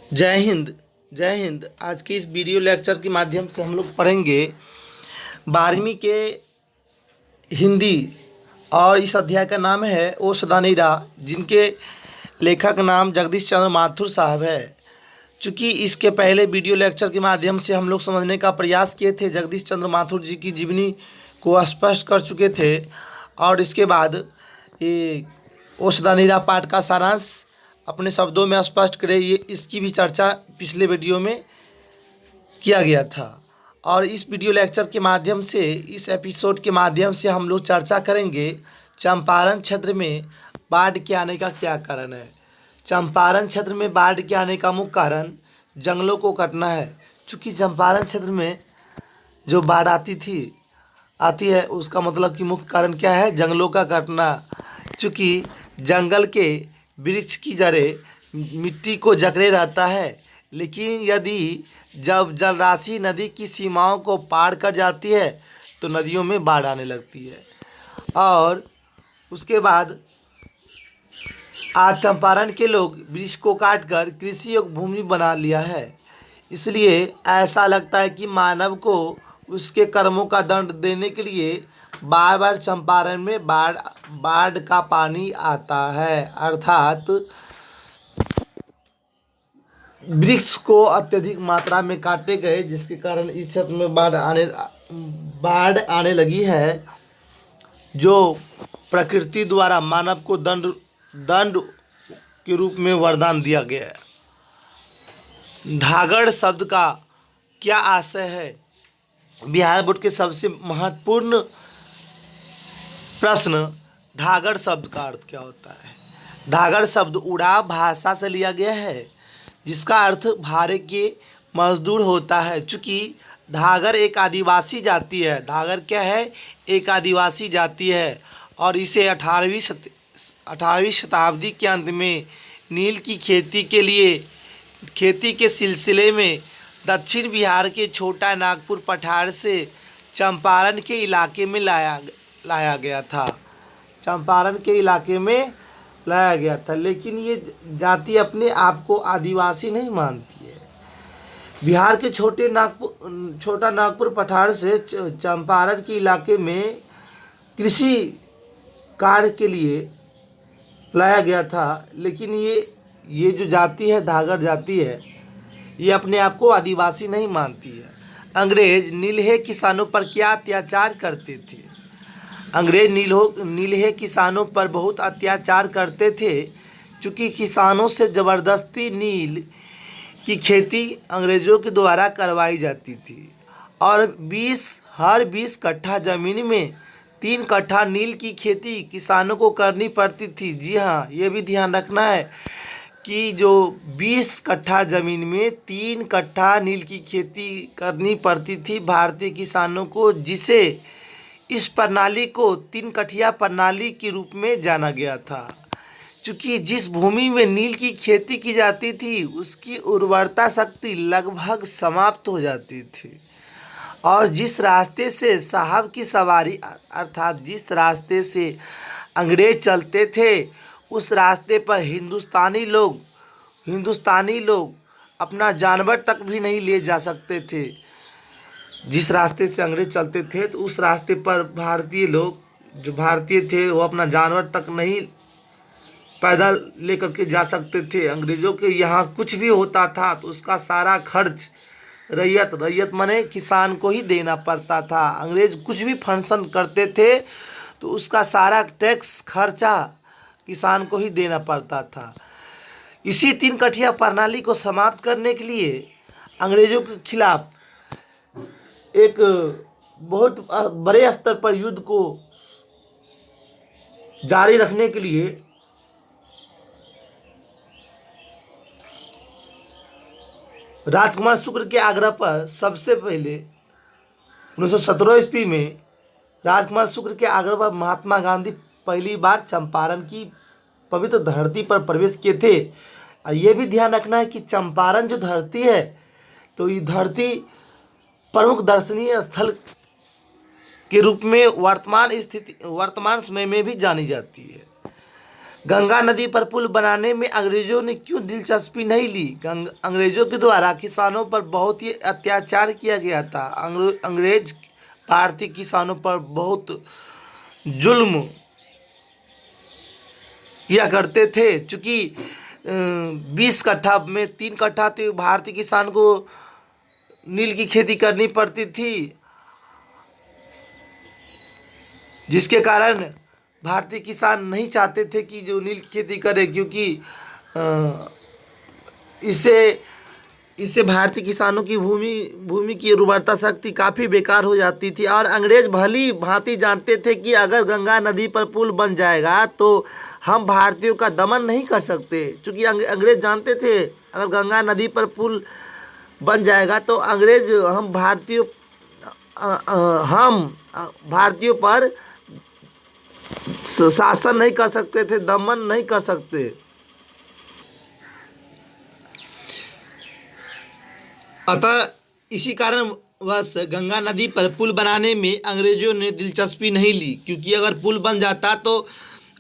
जय हिंद। जय हिंद। आज के इस वीडियो लेक्चर के माध्यम से हम लोग पढ़ेंगे 12वीं के हिंदी। और इस अध्याय का नाम है ओ सदानीरा, जिनके लेखक नाम जगदीश चंद्र माथुर साहब है। चूँकि इसके पहले वीडियो लेक्चर के माध्यम से हम लोग समझने का प्रयास किए थे, जगदीश चंद्र माथुर जी की जीवनी को स्पष्ट कर चुके थे। और इसके बाद ये ओ सदानीरा पाठ का सारांश अपने शब्दों में स्पष्ट करें, ये इसकी भी चर्चा पिछले वीडियो में किया गया था। और इस वीडियो लेक्चर के माध्यम से, इस एपिसोड के माध्यम से हम लोग चर्चा करेंगे चंपारण क्षेत्र में बाढ़ के आने का क्या कारण है। चंपारण क्षेत्र में बाढ़ के आने का मुख्य कारण जंगलों को कटना है। चूँकि चंपारण क्षेत्र में जो बाढ़ आती है उसका मतलब कि मुख्य कारण क्या है, जंगलों का कटना। चूँकि जंगल के वृक्ष की जड़ें मिट्टी को जकड़े रहता है, लेकिन यदि जब जलराशि नदी की सीमाओं को पार कर जाती है तो नदियों में बाढ़ आने लगती है। और उसके बाद आज चंपारण के लोग वृक्ष को काटकर कृषि योग्य भूमि बना लिया है। इसलिए ऐसा लगता है कि मानव को उसके कर्मों का दंड देने के लिए बार बार चंपारण में बाढ़ का पानी आता है। अर्थात वृक्ष को अत्यधिक मात्रा में काटे गए, जिसके कारण इस क्षेत्र में बाढ़ आने लगी है, जो प्रकृति द्वारा मानव को दंड के रूप में वरदान दिया गया है। धागड़ शब्द का क्या आशय है? बिहार बोर्ड के सबसे महत्वपूर्ण प्रश्न, धागड़ शब्द का अर्थ क्या होता है? धागड़ शब्द उड़ाव भाषा से लिया गया है, जिसका अर्थ भाड़े के मजदूर होता है। चूँकि धागड़ एक आदिवासी जाति है। धागड़ क्या है? एक आदिवासी जाति है। और इसे 18वीं शताब्दी के अंत में नील की खेती के सिलसिले में दक्षिण बिहार के छोटा नागपुर पठार से चंपारण के इलाके में लाया गया था। चंपारण के इलाके में लाया गया था, लेकिन ये जाति अपने आप को आदिवासी नहीं मानती है। बिहार के छोटा नागपुर पठार से चंपारण के इलाके में कृषि कार्य के लिए लाया गया था, लेकिन ये जो जाति है, धागड़ जाति है, ये अपने आप को आदिवासी नहीं मानती है। अंग्रेज नीलहे किसानों पर क्या अत्याचार करते थे? अंग्रेज नीलहे किसानों पर बहुत अत्याचार करते थे। चूँकि किसानों से ज़बरदस्ती नील की खेती अंग्रेज़ों के द्वारा करवाई जाती थी। और हर 20 कट्ठा ज़मीन में 3 कट्ठा नील की खेती किसानों को करनी पड़ती थी। जी हाँ, ये भी ध्यान रखना है कि जो 20 कट्ठा ज़मीन में 3 कट्ठा नील की खेती करनी पड़ती थी भारतीय किसानों को, जिसे इस प्रणाली को 3 कठिया प्रणाली के रूप में जाना गया था। चूँकि जिस भूमि में नील की खेती की जाती थी उसकी उर्वरता शक्ति लगभग समाप्त हो जाती थी। और जिस रास्ते से साहब की सवारी, अर्थात जिस रास्ते से अंग्रेज चलते थे, उस रास्ते पर हिंदुस्तानी लोग अपना जानवर तक भी नहीं ले जा सकते थे। जिस रास्ते से अंग्रेज चलते थे तो उस रास्ते पर जो भारतीय थे वो अपना जानवर तक नहीं पैदल लेकर के जा सकते थे। अंग्रेज़ों के यहाँ कुछ भी होता था तो उसका सारा खर्च रैयत माने किसान को ही देना पड़ता था। अंग्रेज कुछ भी फंक्शन करते थे तो उसका सारा टैक्स खर्चा किसान को ही देना पड़ता था। इसी 3 कठिया प्रणाली को समाप्त करने के लिए अंग्रेज़ों के खिलाफ एक बहुत बड़े स्तर पर युद्ध को जारी रखने के लिए राजकुमार शुक्ल के आग्रह पर सबसे पहले 1917 ईस्वी में राजकुमार शुक्ल के आग्रह पर महात्मा गांधी पहली बार चंपारण की पवित्र धरती पर प्रवेश किए थे। ये भी ध्यान रखना है कि चंपारण जो धरती है, तो ये धरती प्रमुख दर्शनीय स्थल के रूप में वर्तमान समय में भी जानी जाती है। गंगा नदी पर पुल बनाने में अंग्रेजों ने क्यों दिलचस्पी नहीं ली? अंग्रेजों के द्वारा किसानों पर बहुत ही अत्याचार किया गया था। अंग्रेज भारतीय किसानों पर बहुत जुल्म किया करते थे। चूँकि 20 कट्ठा में 3 कट्ठा तो भारतीय किसान को नील की खेती करनी पड़ती थी, जिसके कारण भारतीय किसान नहीं चाहते थे कि जो नील की खेती करे, क्योंकि इससे भारतीय किसानों की भूमि की उर्वरता शक्ति काफ़ी बेकार हो जाती थी। और अंग्रेज भली भांति जानते थे कि अगर गंगा नदी पर पुल बन जाएगा तो हम भारतीयों का दमन नहीं कर सकते। चूँकि अंग्रेज जानते थे अगर गंगा नदी पर पुल बन जाएगा तो अंग्रेज हम भारतीयों पर शासन नहीं कर सकते थे, दमन नहीं कर सकते। अतः इसी कारणवश गंगा नदी पर पुल बनाने में अंग्रेजों ने दिलचस्पी नहीं ली, क्योंकि अगर पुल बन जाता तो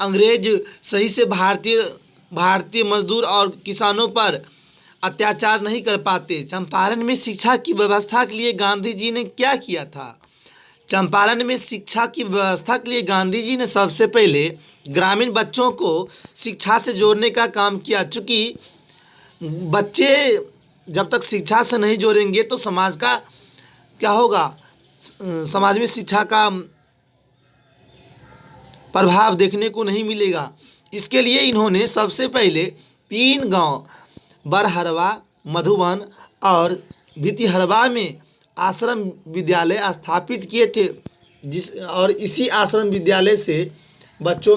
अंग्रेज सही से भारतीय मजदूर और किसानों पर अत्याचार नहीं कर पाते। चंपारण में शिक्षा की व्यवस्था के लिए गांधी जी ने क्या किया था? चंपारण में शिक्षा की व्यवस्था के लिए गांधी जी ने सबसे पहले ग्रामीण बच्चों को शिक्षा से जोड़ने का काम किया। चूँकि बच्चे जब तक शिक्षा से नहीं जोड़ेंगे तो समाज का क्या होगा, समाज में शिक्षा का प्रभाव देखने को नहीं मिलेगा। इसके लिए इन्होंने सबसे पहले 3 गांव बरहरवा, मधुबन और भितिहरवा में आश्रम विद्यालय स्थापित किए थे। और इसी आश्रम विद्यालय से बच्चों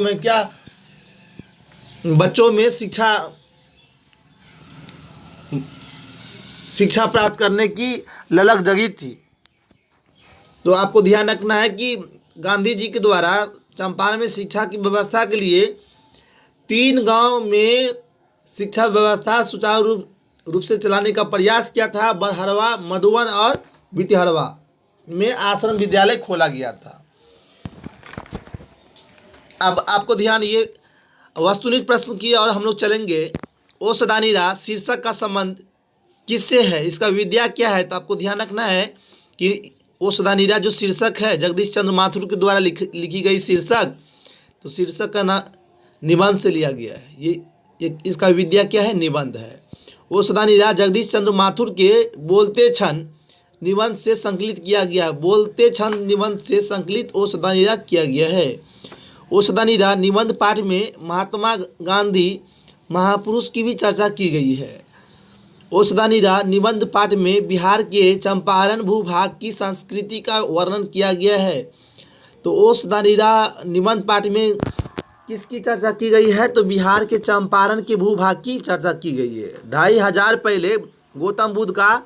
में शिक्षा प्राप्त करने की ललक जगी थी। तो आपको ध्यान रखना है कि गांधी जी के द्वारा चंपारण में शिक्षा की व्यवस्था के लिए 3 गांव में शिक्षा व्यवस्था सुचारू रूप से चलाने का प्रयास किया था। बरहरवा, मधुबन और भितिहरवा में आश्रम विद्यालय खोला गया था। अब आपको ध्यान ये वस्तुनिष्ठ प्रश्न की और हम लोग चलेंगे। ओ सदानीरा शीर्षक का संबंध किससे है? इसका विद्या क्या है? तो आपको ध्यान रखना है कि ओ सदानीरा जो शीर्षक है जगदीश चंद्र माथुर के द्वारा लिखी गई शीर्षक, तो शीर्षक का निबंध से लिया गया है। ये इसका विद्या क्या है? निबंध है। ओ सदानीरा जगदीश चंद्र माथुर के बोलते क्षण निबंध से संकलित किया गया। बोलते क्षण निबंध से संकलित ओ सदानीरा किया गया है। ओ सदानीरा निबंध पाठ में महात्मा गांधी महापुरुष की भी चर्चा की गई है। ओ सदानीरा निबंध पाठ में बिहार के चंपारण भूभाग की संस्कृति का वर्णन किया गया है। तो ओ सदानीरा निबंध पाठ में किसकी चर्चा की गई है? तो बिहार के चंपारण के भूभाग की चर्चा की गई है। 2500 पहले गौतम बुद्ध का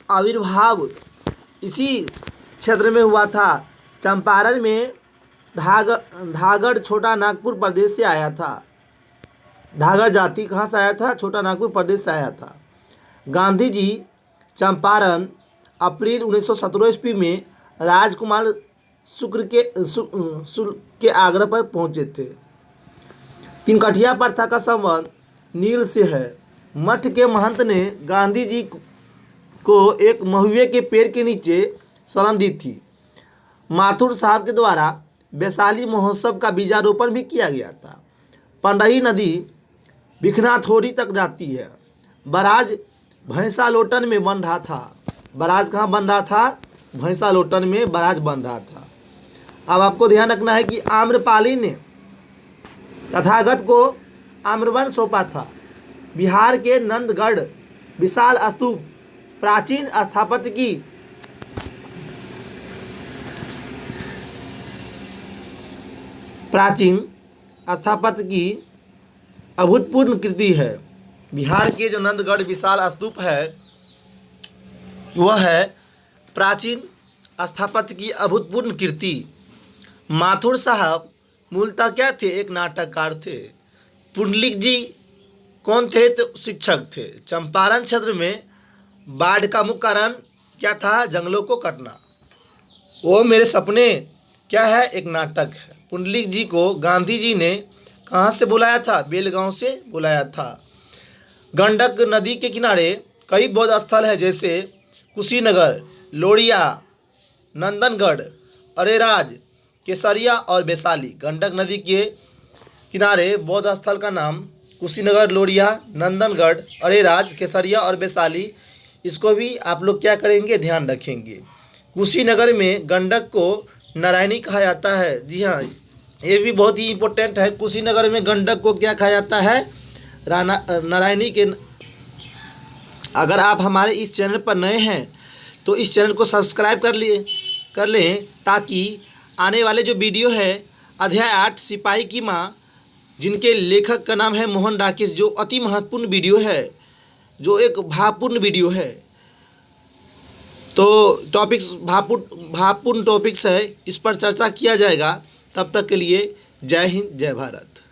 आविर्भाव इसी क्षेत्र में हुआ था। चंपारण में धागड़ छोटा नागपुर प्रदेश से आया था। धागड़ जाति कहाँ से आया था? छोटा नागपुर प्रदेश से आया था। गांधी जी चंपारण अप्रैल 1917 ईस्वी में राजकुमार शुक्ल के आग्रह पर पहुँचे थे। 3 कठिया प्रथा का संबंध नील से है। मठ के महंत ने गांधी जी को एक महुए के पेड़ के नीचे शरण दी थी। माथुर साहब के द्वारा वैशाली महोत्सव का बीजारोपण भी किया गया था। पंडही नदी बिखनाथोरी तक जाती है। बराज भैंसालोटन में बन रहा था। बराज कहाँ बन रहा था? भैंसालोटन में बराज बन रहा था। अब आपको ध्यान रखना है कि आम्रपाली ने तथागत को आम्रवन सौंपा था। बिहार के नंदगढ़ विशाल स्तूप प्राचीन स्थापत्य की अभूतपूर्व कृति है। बिहार के जो नंदगढ़ विशाल स्तूप है वह है प्राचीन स्थापत्य की अभूतपूर्व कृति। माथुर साहब मूलतः क्या थे? एक नाटककार थे। पुंडलिक जी कौन थे? तो शिक्षक थे। चंपारण क्षेत्र में बाढ़ का मुख्य कारण क्या था? जंगलों को कटना। वो मेरे सपने क्या है? एक नाटक है। पुंडलिक जी को गांधी जी ने कहाँ से बुलाया था? बेलगांव से बुलाया था। गंडक नदी के किनारे कई बौद्ध स्थल है, जैसे कुशीनगर, लोरिया, नंदनगढ़, अरेराज, केसरिया और वैशाली। गंडक नदी के किनारे बौद्ध स्थल का नाम कुशीनगर, लोरिया, नंदनगढ़, अरेराज, केसरिया और वैशाली। इसको भी आप लोग क्या करेंगे? ध्यान रखेंगे। कुशीनगर में गंडक को नारायणी कहा जाता है। जी हाँ, ये भी बहुत ही इम्पोर्टेंट है। कुशीनगर में गंडक को क्या कहा जाता है? नारायणी के। अगर आप हमारे इस चैनल पर नए हैं तो इस चैनल को सब्सक्राइब कर लें, ताकि आने वाले जो वीडियो है अध्याय 8 सिपाही की माँ, जिनके लेखक का नाम है मोहन डाकिस, जो अति महत्वपूर्ण वीडियो है, जो एक भावपूर्ण वीडियो है, तो टॉपिक्स भावपूर्ण टॉपिक्स है, इस पर चर्चा किया जाएगा। तब तक के लिए जय हिंद, जय भारत।